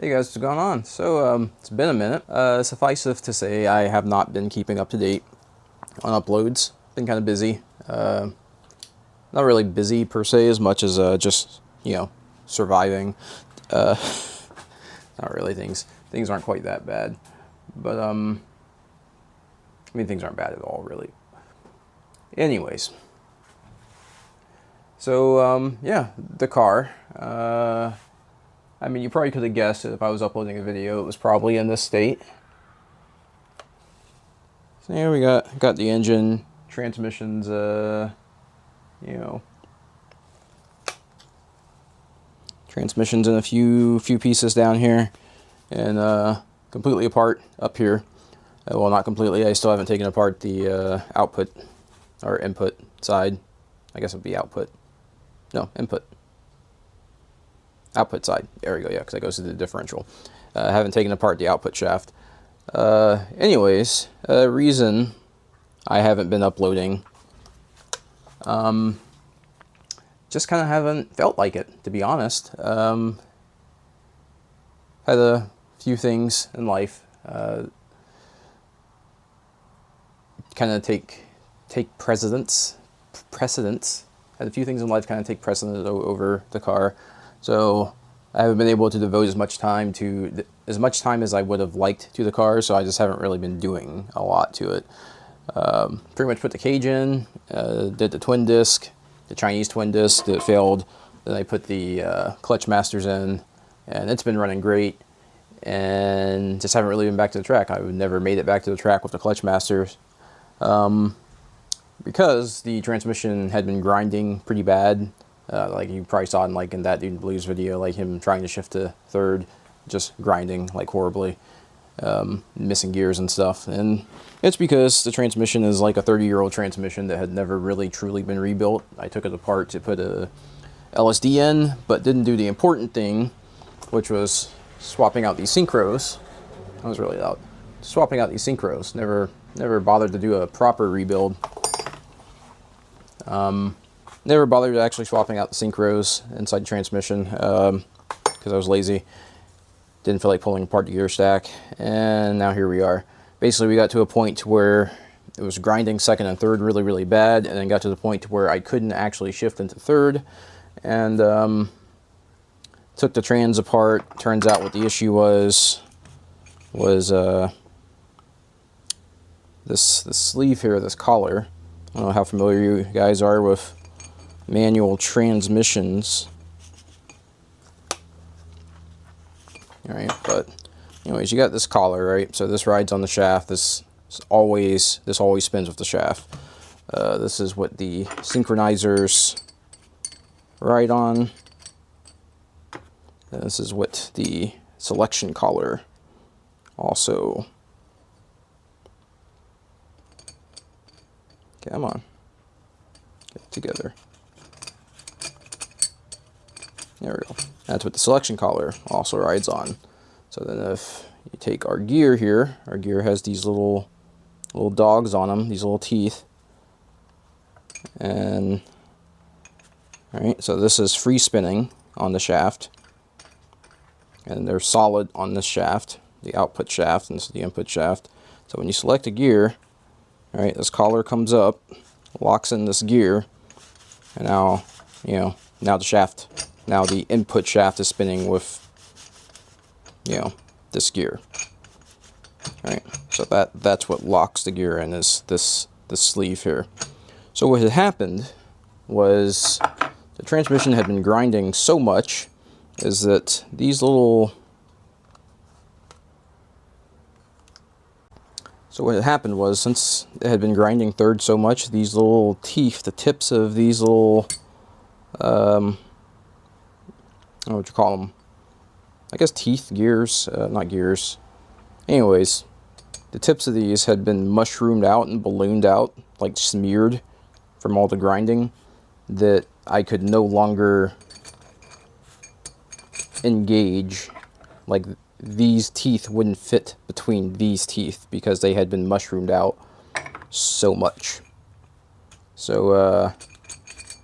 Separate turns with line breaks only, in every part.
Hey guys, what's going on? So, it's been a minute. Suffice it to say, I have not been keeping up to date on uploads. Been kind of busy. Not really busy per se, as much as just, surviving. Not really things. Things aren't quite that bad. But, I mean, things aren't bad at all, really. Anyways. So, yeah, the car. I mean, you probably could have guessed that if I was uploading a video, it was probably in this state. So here we got the engine, transmissions, transmissions in a few pieces down here, and completely apart up here. Well, not completely. I still haven't taken apart the output or input side. I guess it would be output. No, input. Output side. There we go, yeah, because that goes to the differential. I haven't taken apart the output shaft. Anyways, reason I haven't been uploading, just kind of haven't felt like it, to be honest. Had a few things in life kind of take precedence. Had a few things in life kind of take precedence over the car. So I haven't been able to devote as much time as I would have liked to the car, so I just haven't really been doing a lot to it. Pretty much put the cage in, did the twin disc, the Chinese twin disc that failed. Then I put the clutch masters in, and it's been running great. And just haven't really been back to the track. I've never made it back to the track with the clutch masters, because the transmission had been grinding pretty bad. Like you probably saw in that Dude Blues video, like him trying to shift to third, just grinding like horribly, missing gears and stuff. And it's because the transmission is like a 30-year-old transmission that had never really truly been rebuilt. I took it apart to put a LSD in, but didn't do the important thing, which was swapping out these synchros. That was really loud. Swapping out these synchros. Never bothered to do a proper rebuild. Never bothered actually swapping out the synchros inside the transmission because I was lazy. Didn't feel like pulling apart the gear stack. And now here we are. Basically, we got to a point where it was grinding second and third really, really bad, and then got to the point where I couldn't actually shift into third. And took the trans apart. Turns out what the issue was this sleeve here, this collar. I don't know how familiar you guys are with manual transmissions. Alright, but anyways, you got this collar, right? So this rides on the shaft. This always spins with the shaft. This is what the synchronizers ride on. And this is what the selection collar also. Come on, get it together. There we go. That's what the selection collar also rides on. So then if you take our gear here, our gear has these little dogs on them, these little teeth. And, alright, so this is free spinning on the shaft. And they're solid on this shaft, the output shaft, and this is the input shaft. So when you select a gear, alright, this collar comes up, locks in this gear, and now, now the shaft, now the input shaft is spinning with, this gear. Alright, so that's what locks the gear in, is this sleeve here. So what had happened was the transmission had been grinding so much is that these little... So what had happened was, since it had been grinding third so much, these little teeth, the tips of these little... I don't know what you call them. I guess teeth, gears, not gears. Anyways, the tips of these had been mushroomed out and ballooned out, like smeared from all the grinding, that I could no longer engage. Like, these teeth wouldn't fit between these teeth because they had been mushroomed out so much. So,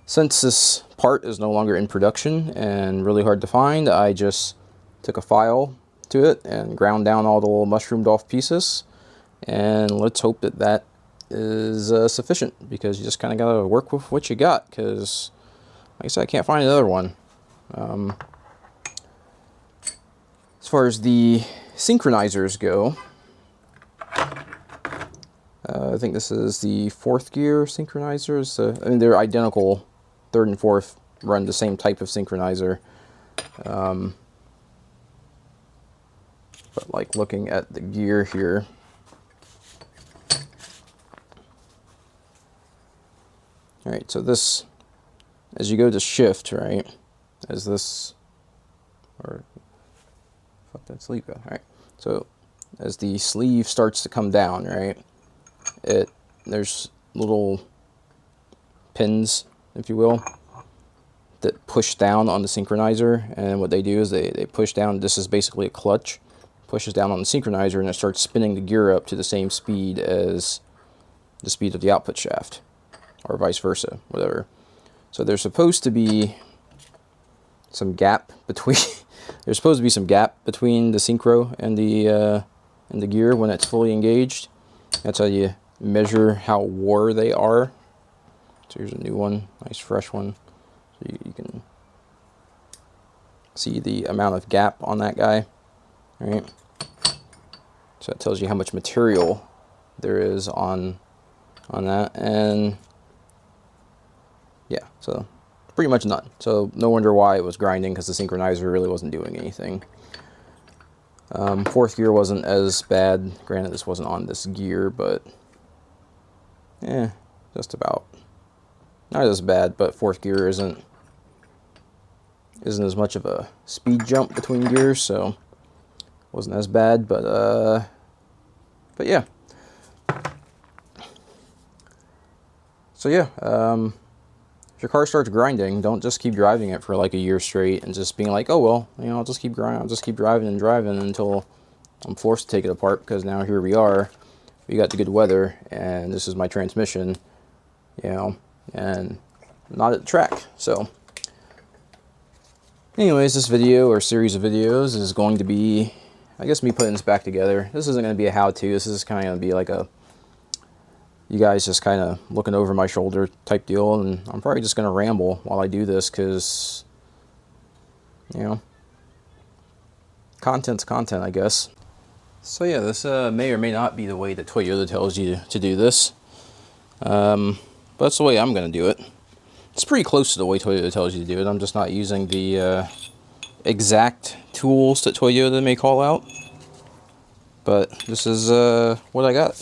since this part is no longer in production and really hard to find, I just took a file, to it and ground down all the little mushroomed off pieces. And let's hope that that is sufficient, because you just kind of got to work with what you got, because like I said, I can't find another one. As far as the synchronizers go, I think this is the 4th gear synchronizers. I mean, they're identical. 3rd and 4th run the same type of synchronizer. But like looking at the gear here, all right, so this, as you go to shift, right, as this, or fuck that sleeve go, all right, so as the sleeve starts to come down, right, there's little pins, if you will, that push down on the synchronizer, and what they do is they push down. This is basically a clutch, pushes down on the synchronizer, and it starts spinning the gear up to the same speed as the speed of the output shaft, or vice versa, whatever. So there's supposed to be some gap between there's supposed to be some gap between the synchro and the gear when it's fully engaged. That's how you measure how wore they are. So here's a new one, nice fresh one. So you can see the amount of gap on that guy, right? So that tells you how much material there is on that, and yeah, so pretty much none. So no wonder why it was grinding, because the synchronizer really wasn't doing anything. 4th gear wasn't as bad. Granted, this wasn't on this gear, but just about. Not as bad, but 4th gear isn't as much of a speed jump between gears, so wasn't as bad. But yeah. So yeah, if your car starts grinding, don't just keep driving it for like a year straight and just being like, oh well, you know, I'll just keep grinding, I'll just keep driving and driving until I'm forced to take it apart, because now here we are, we got the good weather, and this is my transmission, you know, and not at the track. So anyways, this video, or series of videos, is going to be, I guess, me putting this back together. This isn't going to be a how-to. This is kind of going to be like a, you guys just kind of looking over my shoulder type deal, and I'm probably just going to ramble while I do this, because, you know, content's content, I guess. So yeah, this may or may not be the way that Toyota tells you to do this, but that's the way I'm going to do it. It's pretty close to the way Toyota tells you to do it. I'm just not using the exact tools that Toyota may call out, but this is what I got.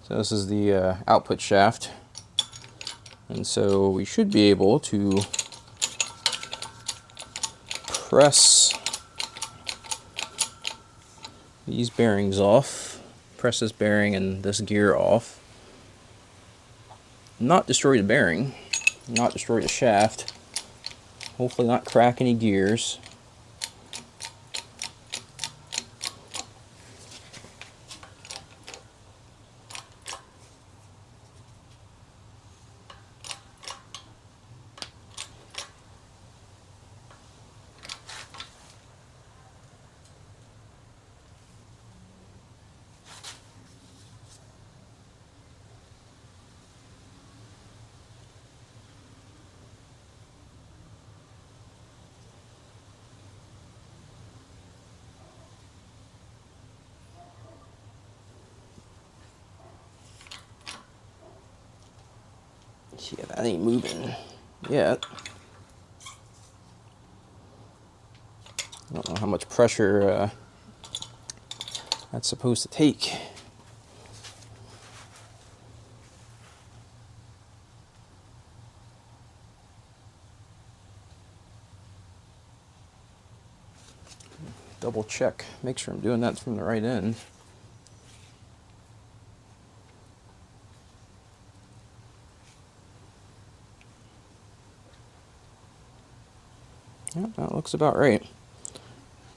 So this is the output shaft, and so we should be able to press these bearings off, press this bearing and this gear off, not destroy the bearing, not destroy the shaft, hopefully not crack any gears. Yeah, that ain't moving yet. I don't know how much pressure that's supposed to take. Double check, make sure I'm doing that from the right end. Yep, that looks about right.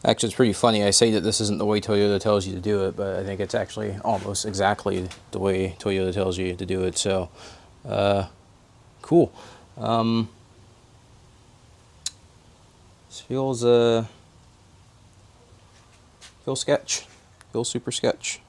Actually, it's pretty funny. I say that this isn't the way Toyota tells you to do it, but I think it's actually almost exactly the way Toyota tells you to do it. So, cool. This feels He'll sketch. He'll super sketch.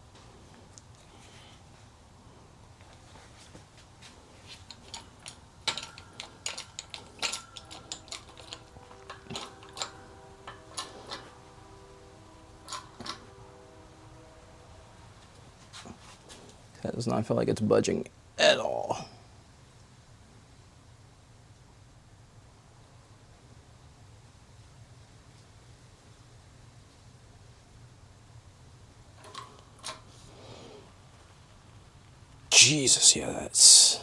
That does not feel like it's budging at all. Jesus, yeah, that's...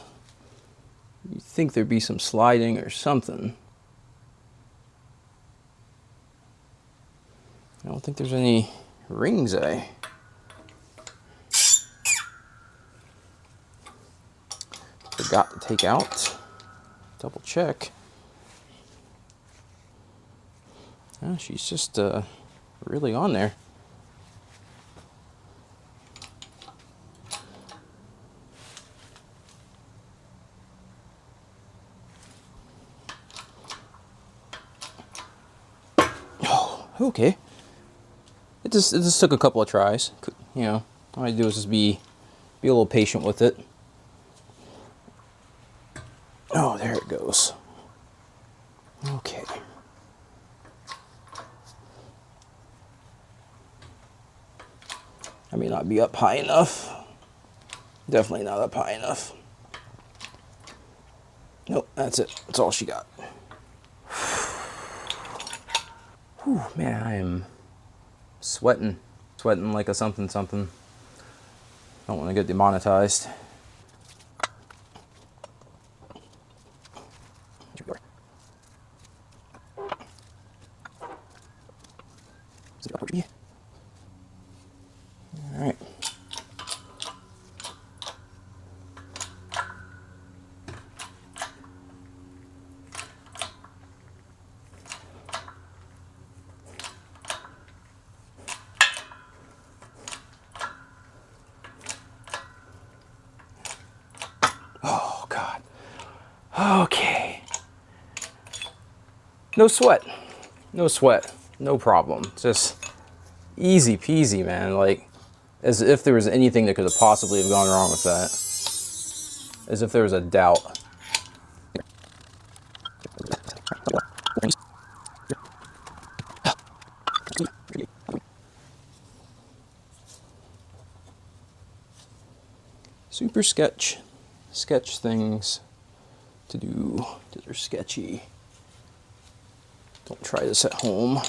You'd think there'd be some sliding or something. I don't think there's any rings I forgot to take out. Double check. Oh, she's just really on there. Oh, okay. It just took a couple of tries. You know, all I do is just be a little patient with it. Oh, there it goes. Okay. I may not be up high enough. Definitely not up high enough. Nope, that's it. That's all she got. Whew, man, I am sweating. Sweating like a something something. Don't want to get demonetized. All right. Oh, God. Okay. No sweat. No sweat. No problem. Just easy peasy, man. Like, as if there was anything that could have possibly have gone wrong with that. As if there was a doubt. Super sketch things to do that are sketchy. Don't try this at home.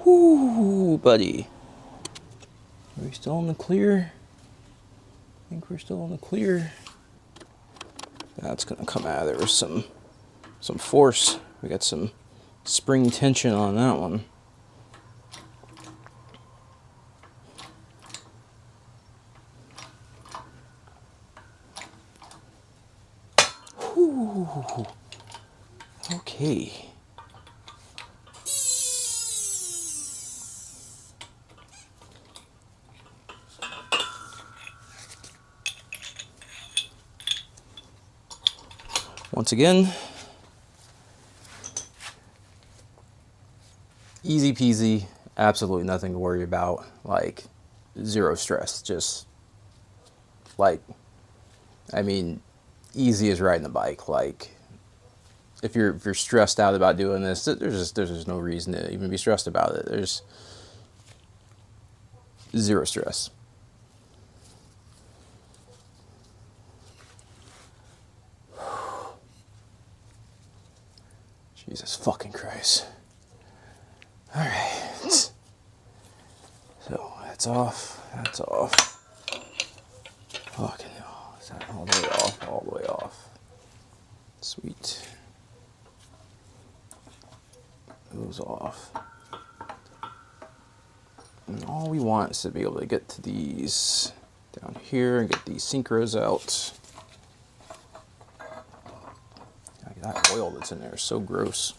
Whoo, buddy. Are we still in the clear? I think we're still in the clear. That's gonna come out of there with some force. We got some spring tension on that one. Whew. Okay. Once again, easy peasy, absolutely nothing to worry about. Like, zero stress. Just, like, I mean, easy as riding a bike. Like, if you're stressed out about doing this, there's just no reason to even be stressed about it. There's zero stress. Jesus fucking Christ. All right. So that's off. That's off. Fucking hell. Is that all the way off? All the way off. Sweet. Those off. And all we want is to be able to get to these down here and get these synchros out. That oil that's in there is so gross.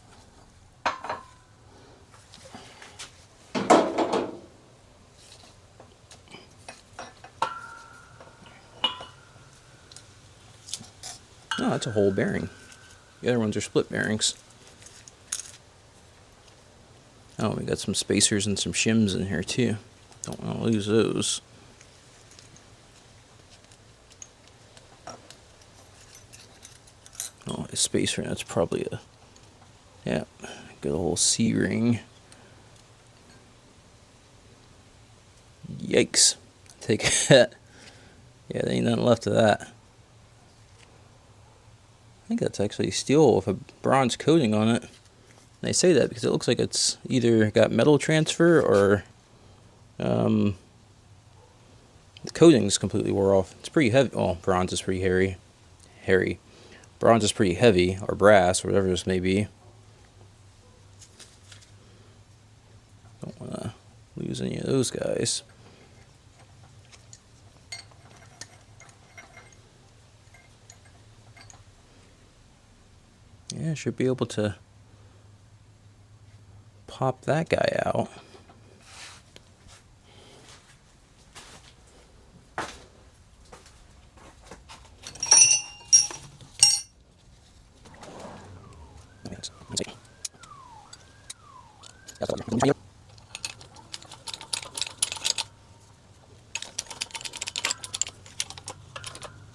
Oh, that's a whole bearing. The other ones are split bearings. Oh, we got some spacers and some shims in here too. Don't want to lose those. Oh, a spacer, that's probably a, yeah, good old C-ring. Yikes. Take that. Yeah, there ain't nothing left of that. I think that's actually steel with a bronze coating on it. And I say that because it looks like it's either got metal transfer or the coating's completely wore off. It's pretty heavy. Oh, bronze is pretty hairy. Bronze is pretty heavy, or brass, or whatever this may be. Don't want to lose any of those guys. Yeah, should be able to pop that guy out.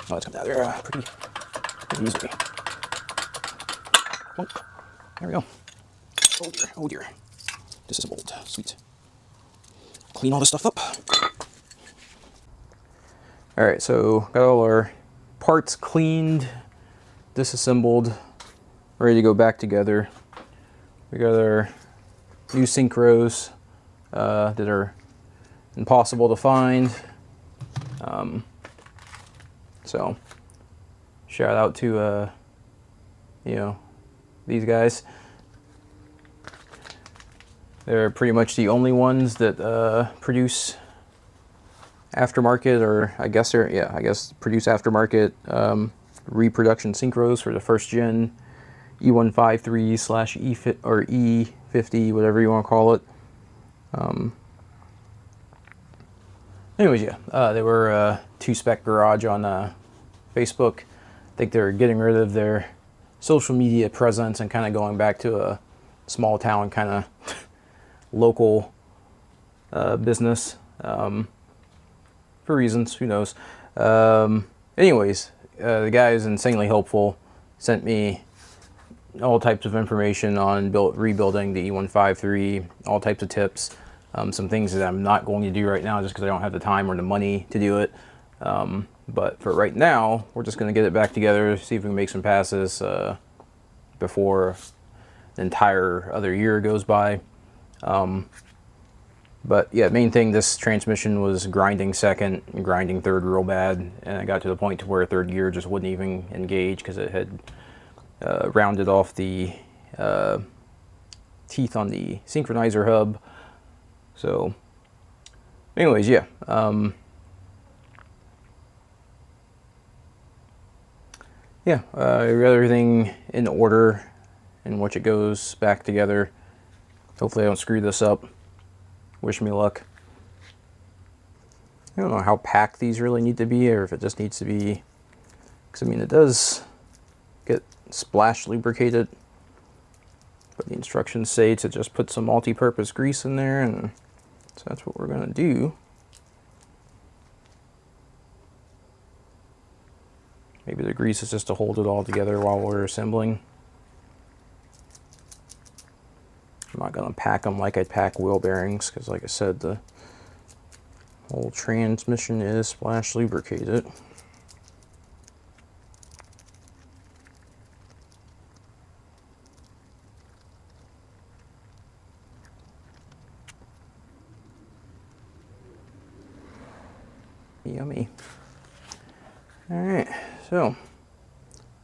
Oh, it's coming out there pretty easily. Oh, there we go. Oh dear, oh dear. Disassembled. Sweet. Clean all this stuff up. Alright, so got all our parts cleaned, disassembled, ready to go back together. We got our new synchros that are impossible to find. So shout out to these guys. They're pretty much the only ones that produce aftermarket, or I guess produce aftermarket reproduction synchros for the first gen E153/E50 or E50, whatever you want to call it. Anyways, yeah, they were Two Spec Garage on Facebook. I think they're getting rid of their social media presence and kind of going back to a small town kind of local business for reasons, who knows. Anyways, the guy is insanely helpful. Sent me all types of information on rebuilding the E153, all types of tips. Some things that I'm not going to do right now just because I don't have the time or the money to do it. But for right now, we're just going to get it back together, see if we can make some passes before the entire other year goes by. But yeah, main thing, this transmission was grinding second and grinding third real bad. And I got to the point to where third gear just wouldn't even engage because it had rounded off the teeth on the synchronizer hub. So anyways, yeah. We got everything in order in which it goes back together. Hopefully I don't screw this up. Wish me luck. I don't know how packed these really need to be, or if it just needs to be, because I mean it does get splash lubricated, but the instructions say to just put some multi-purpose grease in there, and so that's what we're going to do. Maybe the grease is just to hold it all together while we're assembling. I'm not going to pack them like I'd pack wheel bearings, because like I said, the whole transmission is splash lubricated. Yummy. Alright, so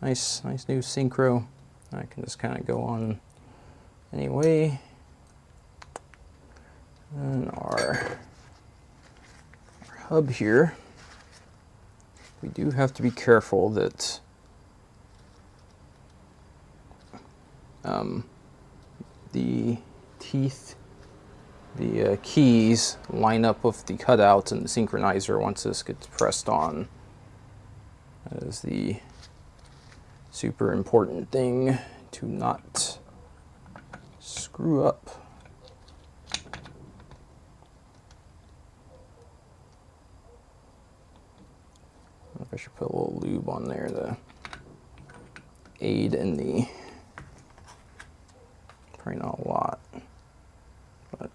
nice new synchro. I can just kind of go on anyway. And our hub here, we do have to be careful that the teeth, the keys line up with the cutouts in the synchronizer once this gets pressed on. That is the super important thing to not screw up. I should put a little lube on there to aid in the, probably not a lot, but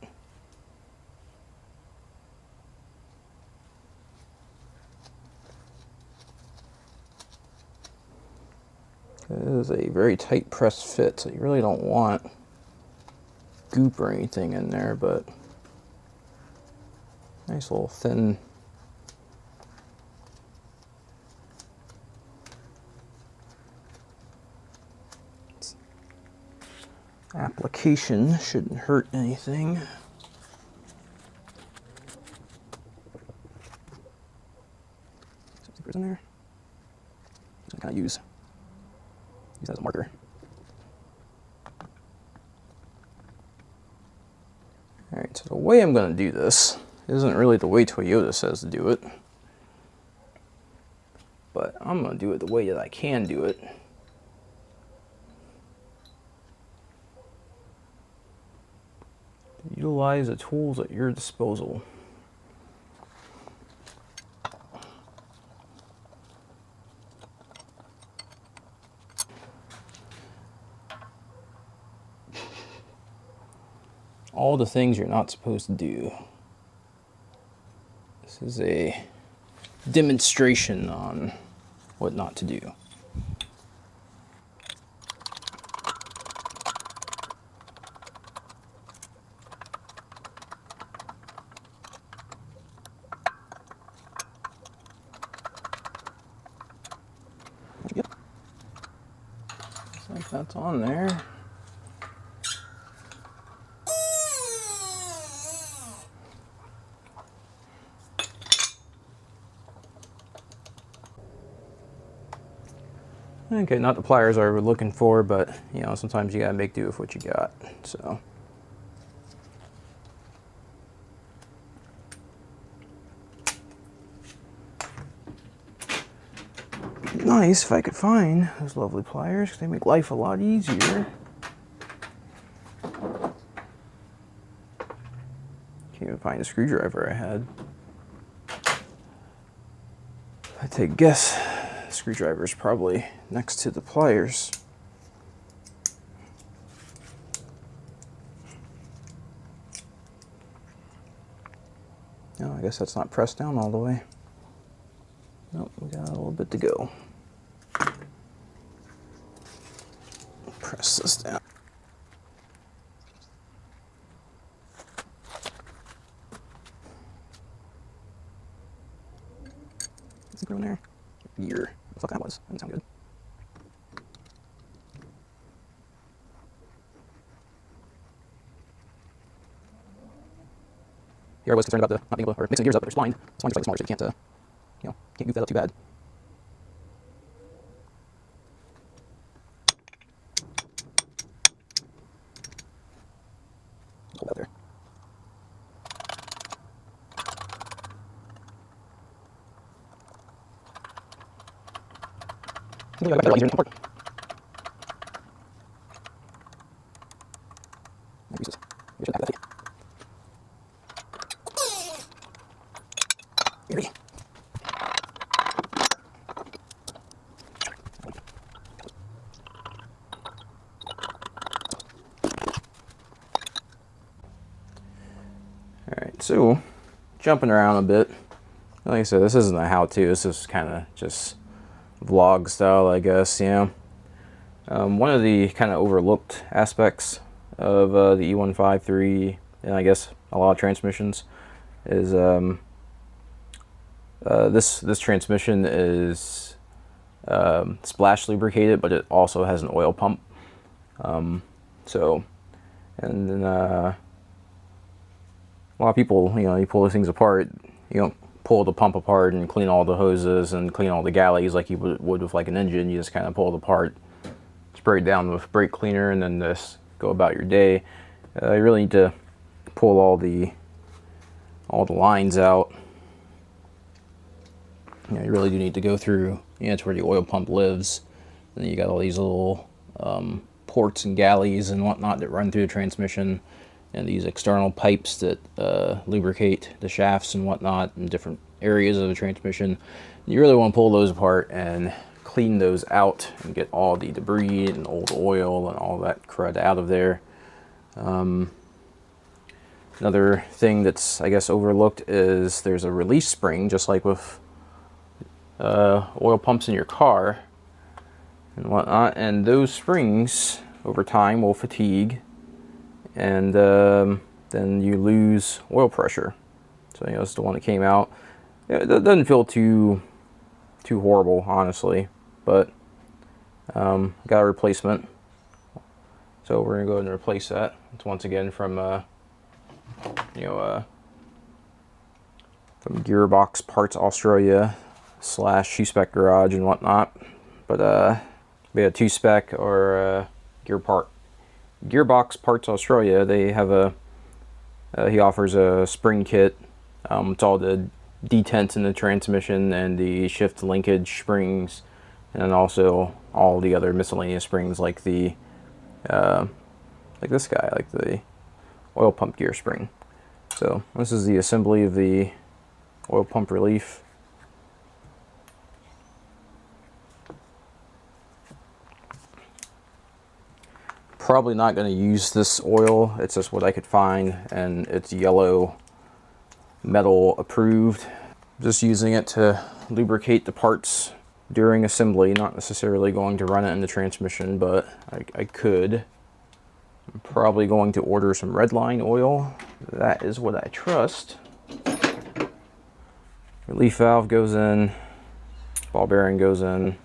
it is a very tight press fit, so you really don't want goop or anything in there, but nice little thin application shouldn't hurt anything. Something's in there. I kind of use that as a marker. All right, so the way I'm going to do this isn't really the way Toyota says to do it, but I'm going to do it the way that I can do it. Utilize the tools at your disposal. All the things you're not supposed to do. This is a demonstration on what not to do. Looks like that's on there. Okay, not the pliers I was looking for, but you know, sometimes you gotta make do with what you got. So nice if I could find those lovely pliers, because they make life a lot easier. Can't even find a screwdriver I had. I take a guess. Screwdriver is probably next to the pliers. No, I guess that's not pressed down all the way. Nope, we got a little bit to go. Press this down. Is it going there? Year. What the fuck that was? That didn't sound good. Here I was concerned about the not being able to, or mixing gears up, but there's blind. This blind is slightly smaller, so you can't, you know, can't goof that up too bad. Hold that there. Maybe I got better easier than part. Use this. We should have that. Here. Alright, so jumping around a bit. Like I said, this isn't a how-to, this is kind of just vlog style, I guess, you know. One of the kind of overlooked aspects of the E153, and I guess a lot of transmissions, is this transmission is splash lubricated, but it also has an oil pump. So, and then a lot of people, you know, you pull these things apart, you don't pull the pump apart and clean all the hoses and clean all the galleys like you would with like an engine. You just kind of pull it apart, spray it down with brake cleaner, and then just go about your day. You really need to pull all the lines out. You know, you really do need to go through, you know, it's where the oil pump lives, And then you got all these little ports and galleys and whatnot that run through the transmission, and these external pipes that lubricate the shafts and whatnot in different areas of the transmission. You really want to pull those apart and clean those out and get all the debris and old oil and all that crud out of there. Another thing that's, I guess, overlooked is there's a release spring, just like with oil pumps in your car and whatnot, and those springs over time will fatigue, and then you lose oil pressure. So it's the one that came out. It doesn't feel too horrible, honestly, but got a replacement, so we're gonna go ahead and replace that. It's once again from from Gearbox Parts Australia / Shoespec Garage and whatnot. But we had 2-Spec or Gearbox Parts Australia. They have he offers a spring kit. It's all the detents in the transmission and the shift linkage springs, and then also all the other miscellaneous springs like the like this guy, like the oil pump gear spring. So this is the assembly of the oil pump relief. Probably not going to use this oil. It's just what I could find, and it's yellow metal approved. Just using it to lubricate the parts during assembly, not necessarily going to run it in the transmission, but I could. I'm probably going to order some Redline oil. That is what I trust. Relief valve goes in, ball bearing goes in,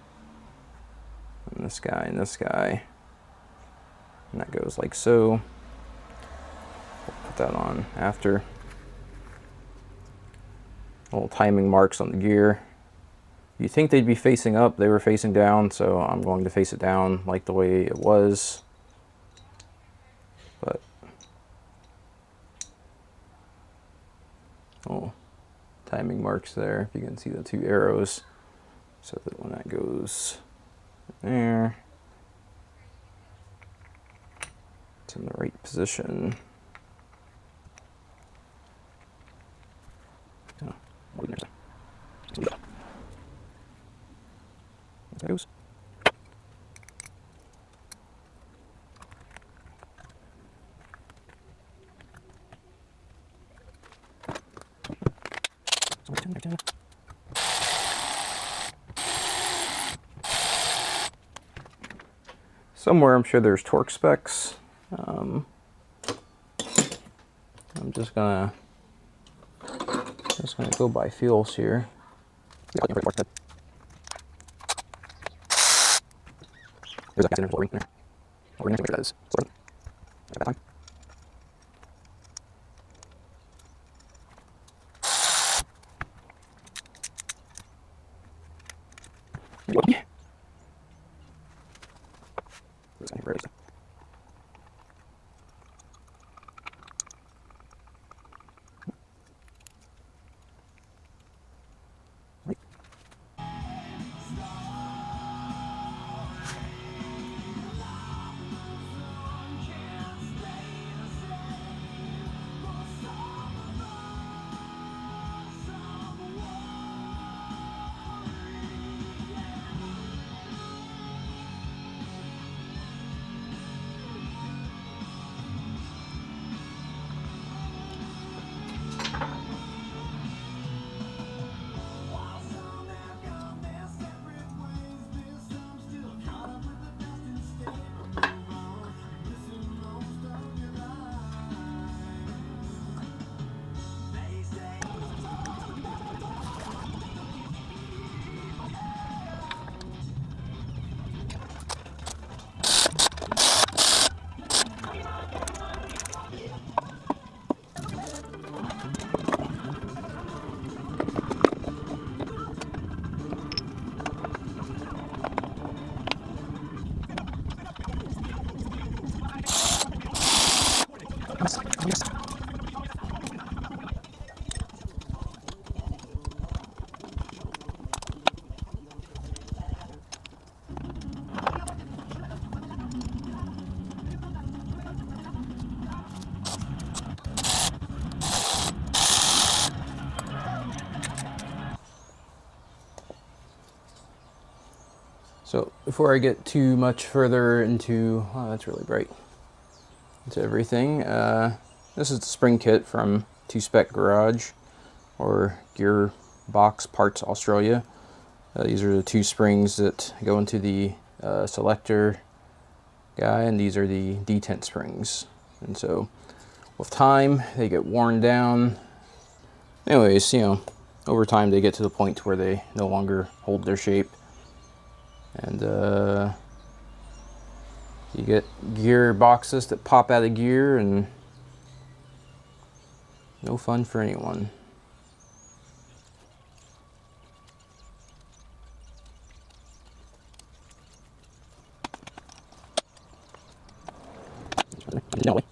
and this guy and this guy. And that goes like so. We'll put that on after. Little timing marks on the gear. You'd think they'd be facing up, they were facing down, so I'm going to face it down like the way it was. But oh, timing marks there, if you can see the 2 arrows, so that when that goes there, it's in the right position. There goes. Somewhere I'm sure there's torque specs. I'm just gonna go by feels here. There's a gas in there, ring there. I'll ring that is. At that time. Yeah. So before I get too much further into, oh, that's really bright, into everything, this is the spring kit from 2-Spec Garage, or Gearbox Parts Australia. These are the 2 springs that go into the selector guy, and these are the detent springs. And so with time, they get worn down. Anyways, over time they get to the point where they no longer hold their shape. And you get gear boxes that pop out of gear, and no fun for anyone. No way.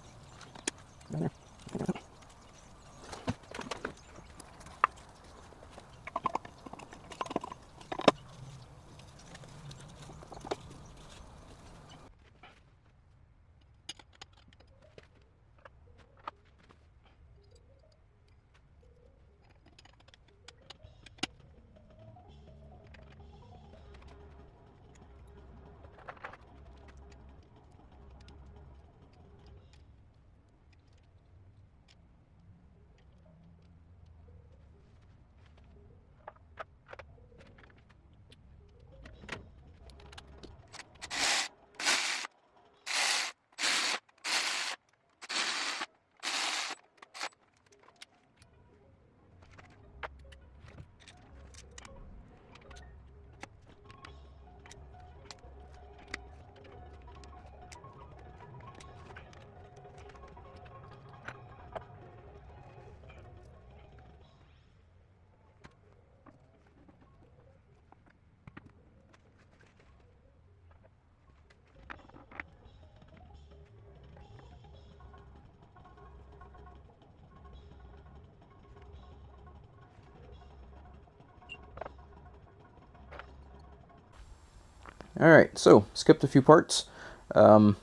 Alright, so skipped a few parts. Got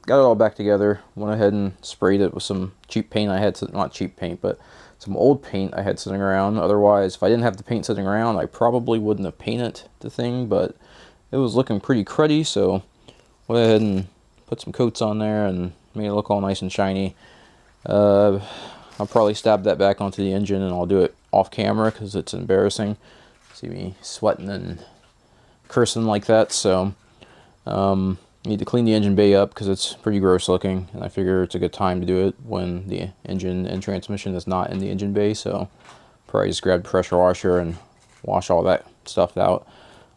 it all back together. Went ahead and sprayed it with some cheap paint I had, not cheap paint, but some old paint I had sitting around. Otherwise, if I didn't have the paint sitting around, I probably wouldn't have painted the thing, but it was looking pretty cruddy, so went ahead and put some coats on there and made it look all nice and shiny. I'll probably stab that back onto the engine, and I'll do it off camera because it's embarrassing. See me sweating and cursing like that. So need to clean the engine bay up because it's pretty gross looking, and I figure it's a good time to do it when the engine and transmission is not in the engine bay. So probably just grab the pressure washer and wash all that stuff out.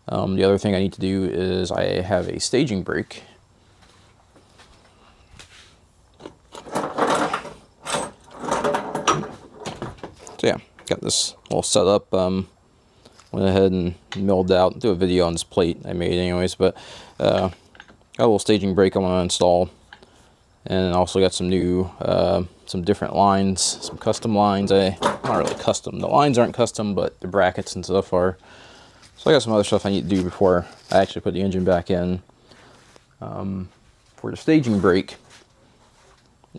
The other thing I need to do is I have a staging brake. So yeah, got this all set up. Went ahead and milled out, do a video on this plate I made anyways, but got a little staging brake I want to install, and also got some new, some different lines, some custom lines. Not really custom, the lines aren't custom, but the brackets and stuff are. So I got some other stuff I need to do before I actually put the engine back in. For the staging brake,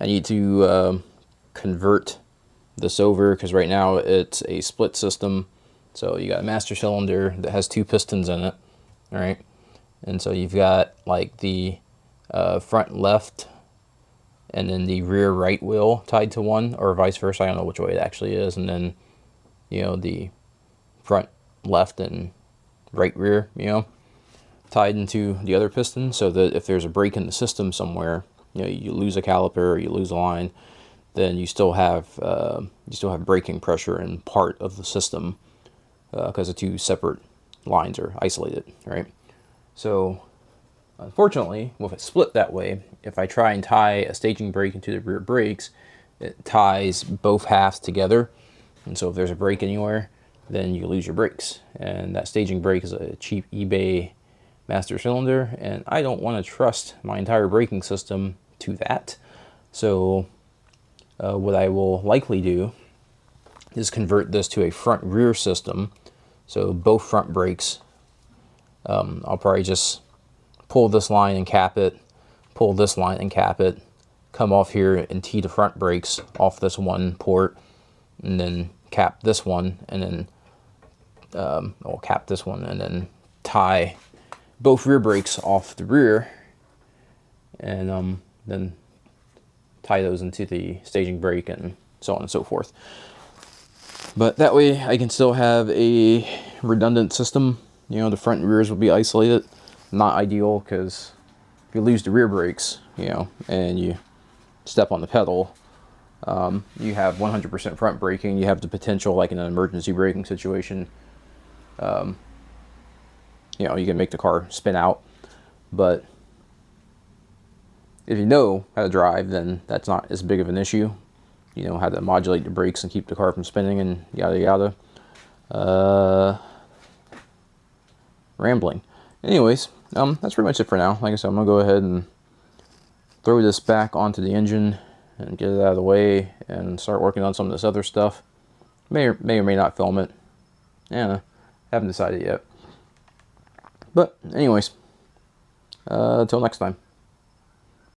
I need to convert this over, because right now it's a split system. So you got a master cylinder that has 2 pistons in it, all right? And so you've got like the front left and then the rear right wheel tied to one, or vice versa. I don't know which way it actually is. And then, the front left and right rear, tied into the other piston, so that if there's a break in the system somewhere, you lose a caliper or you lose a line, then you still have braking pressure in part of the system, because the 2 separate lines are isolated, right? So unfortunately, with it split that way, if I try and tie a staging brake into the rear brakes, it ties both halves together, and so if there's a break anywhere, then you lose your brakes. And that staging brake is a cheap eBay master cylinder, and I don't want to trust my entire braking system to that. So what I will likely do is convert this to a front rear system. So both front brakes, I'll probably just pull this line and cap it, pull this line and cap it, come off here and tee the front brakes off this one port, and then cap this one, and then I'll cap this one, and then tie both rear brakes off the rear, and then tie those into the staging brake and so on and so forth. But that way I can still have a redundant system. You know, the front and rears will be isolated. Not ideal, because if you lose the rear brakes, you know, and you step on the pedal, you have 100% front braking. You have the potential, like in an emergency braking situation, you know, you can make the car spin out. But if you know how to drive, then that's not as big of an issue. You know how to modulate the brakes and keep the car from spinning and yada yada. Rambling. Anyways, that's pretty much it for now. Like I said, I'm gonna go ahead and throw this back onto the engine and get it out of the way and start working on some of this other stuff. May or may not film it. Yeah, haven't decided yet. But anyways, until next time.